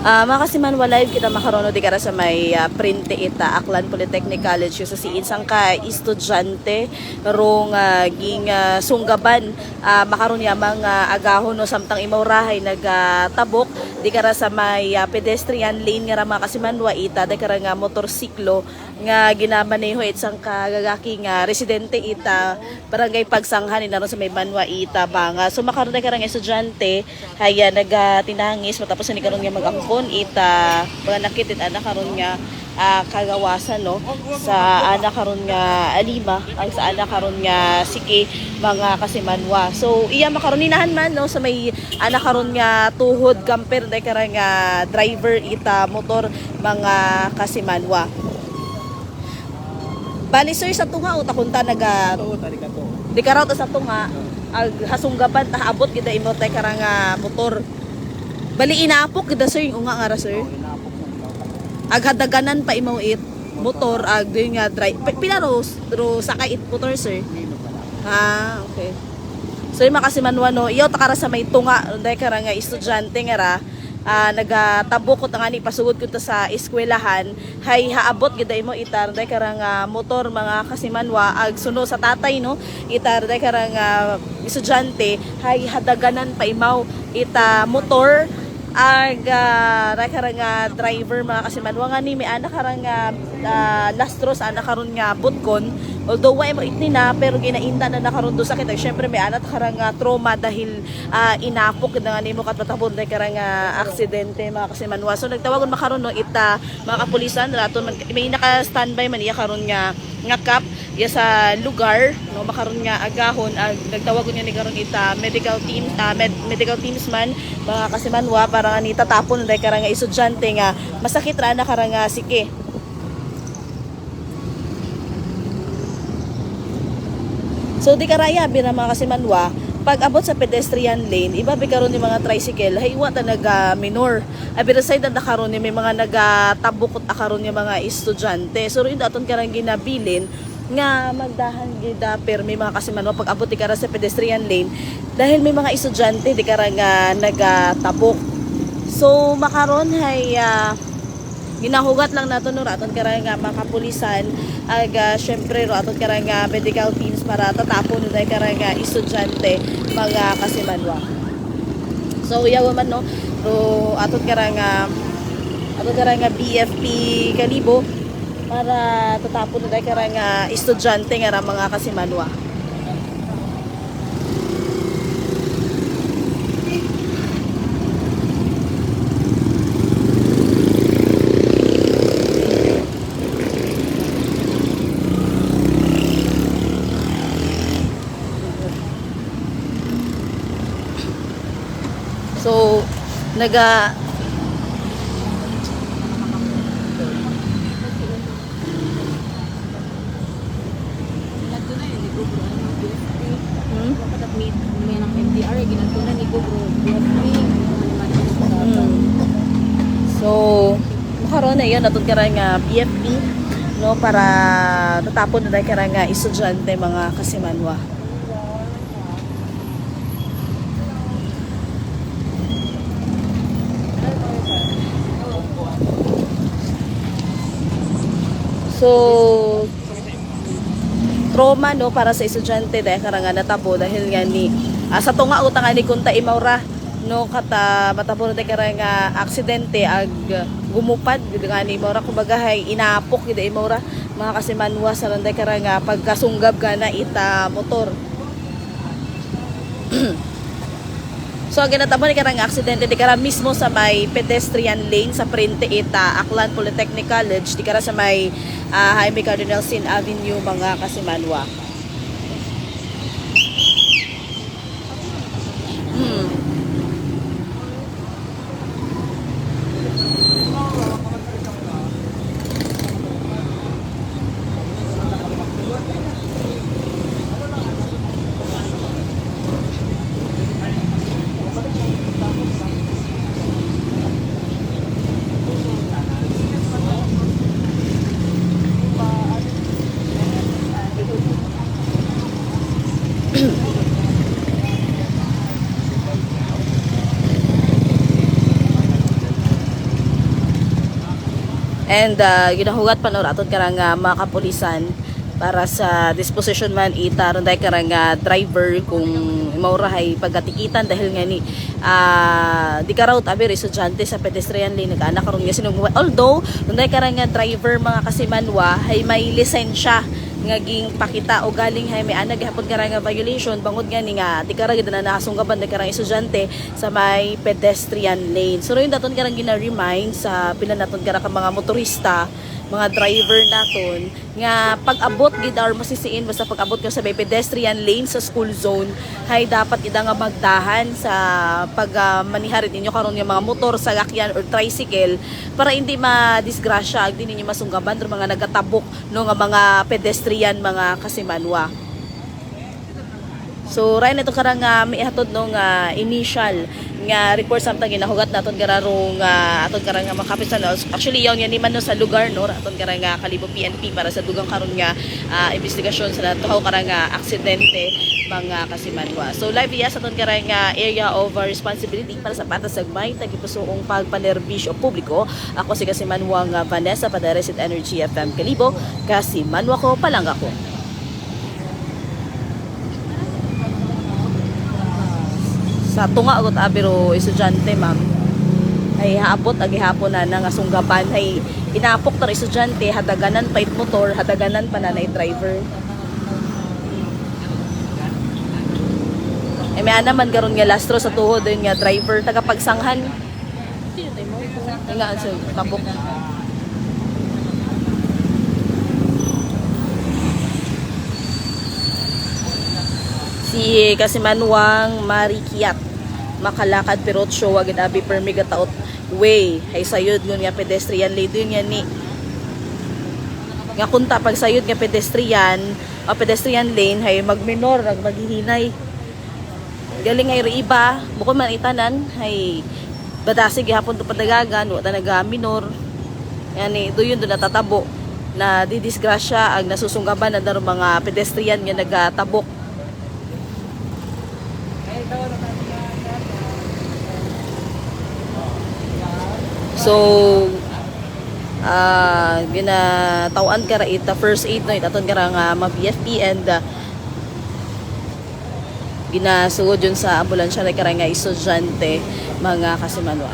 Makasiman live kita makarono di kara sa may printe ita Aklan Polytechnic College yung sa isang ka estudyante rong ging sunggaban makaron yamang agahon no samtang imawrahay nagtabok di kara sa may pedestrian lane nga makasimanwa ita di kara nga motorsiklo nga ginamaneho isang kagagaki nga residente ita barangay Pagsanghan naron sa may Manwa ita banga so makaron di kara nga estudyante haya nagatinangis matapos ni karon nga mag-angkon ita mga nakitit anak karon nga kagawasan no sa anak karon nga alima ay sa anak karon nga siki mga kasimanwa so iya makaroninahan man no sa may anak karon nga tuhod camper day kara nga driver ita motor mga kasimanwa bali sir sa tunga uta kunta naga di karaw ta sa tunga ag hasunggaban ta abot gid imo tay kara nga motor bali inaapok gid sir yung nga ra sir aghadaganan pa imaw it motor ag doon nga drive pila ro sakay it motor sir okay so yung makasimanwa no iyo takara sa may tunga day kara nga estudyante nga ra nagatabok ko tangani pasugod ko ta sa eskwelahan hay haabot gid mo itar day kara nga motor mga kasimanwa ag suno sa tatay no itar day kara nga estudyante hay hadaganan pa imaw ita motor ag kara nga driver mga kasimanwa nga ni may anak kara nga lastros anak karon nga butkon although way mo itnina pero ginainda na nakaron do sakit syempre may anak kara nga trauma dahil inapok na nga nimo katatabon day kara nga aksidente mga kasimanwa so nagtawagon makaron no ita mga kapulisan raton may naka standby man iya karon nga kap ya sa lugar no makaron nga agahon nagtawagon niya ni karon ita medical team medical teams man mga kasimanwa para nga ni tatapon day kara nga estudyante nga masakit ra na kara nga sike so di karaya bira mga kasimanwa pag abot sa pedestrian lane iba karon ni mga tricycle haywa ta naga minor abira side na karon ni may mga nagatabukot karon ni mga estudyante so rin aton karang ginabilin nga magdahan gida per may mga kasimanwa pag abot di kara sa pedestrian lane dahil may mga estudyante di kara nga nagatabok so makaron hay ginahugat lang nato no aton kara nga mga kapulisan syempre ro aton kara nga medical teams para tatapon no day kara nga estudyante mga kasimanwa so yawa man no ro aton kara nga BFP Kalibo para tatapon no day kara nga estudyante nga mga kasimanwa so naga so makaroon na yan natod kara nga BFP no para tatapon na kara nga estudyante mga kasimanwa so trauma no para sa estudyante dahil karanga natabo dahil nga ni sa tunga utang ni kunta imawra no kata matabo na karanga aksidente ag gumupad gid nga ni imawra kumbaga hay inapok gid imawra mga kasimanwa sa landay karanga pagkasunggab gana ita motor so ang ginatabo ni karang aksidente di kara mismo sa may pedestrian lane sa printe ita Aklan Polytechnic College di kara sa may Jaime Cardinal Sin Avenue mga kasimanwa And ginahugat pa no aton karang mga kapulisan para sa disposition man ita ronday karang driver kung maurahay pagkatikitan dahil nga ni di ka raw tabi estudyante sa pedestrian lane nag-anak karon nga sinugbuhay. Although ronday karang driver mga kasimanwa ay may lisensya nga ging pakita o galing hay may anag hapon karang violation bangod nga ni nga di karang na nasunggaban di karang estudyante sa may pedestrian lane. So rin daton karang gina-remind sa pila naton karang mga motorista, mga driver naton nga pag-abot gid or masisiin basta pag-abot ka sa may pedestrian lane sa school zone hay dapat ida nga magdahan sa pag maniharit ninyo karon nga mga motor, sasakyan or tricycle para hindi ma-disgrasya ag di ninyo masunggaban or mga nagatabok no nga mga pedestrian mga kasimanwa. So right na ito karang may hatod no nga initial nga report samtang ginahugat naton gararong aton karang mga kapitan. Actually yon yan man no sa lugar no aton karang Kalibo PNP para sa dugang karon nga investigasyon sa natuhaw karang aksidente mga kasimanwa. So live iya sa aton karang area of responsibility para sa patas sagmay tagipusoong pagpanerbisyo publiko. Ako si Kasimanwa nga Vanessa Padaresit Energy FM Kalibo. Kasimanwa ko palangga ko. Sa tunga agot abiro estudyante ma'am ay haabot agi hapon na nga sunggaban ay inapok tar estudyante hadaganan pa it motor hadaganan pa nanay driver ay may naman karon nga lastro sa tuhod yun nga driver taga pagsanghan nga so tabok si Kasimanwang Marikiat makalakad pero show agad abi per megataot way hay sayod ngun nga pedestrian lane yun nga ni nga kunta pag sayod nga pedestrian o pedestrian lane hay magminor maghihinay galing ay iba bukod man itanan hay badasig gihapon to padagagan wa ta naga-minor yani doon do natatabo na didisgrasya ang nasusunggaban na daro mga pedestrian nga nagatabok. So ginatawaan ka ra ita first aid no itaton ka ra nga ma-BFP and ginasugod yun sa ambulansya na ka ra nga estudyante mga kasimanwa.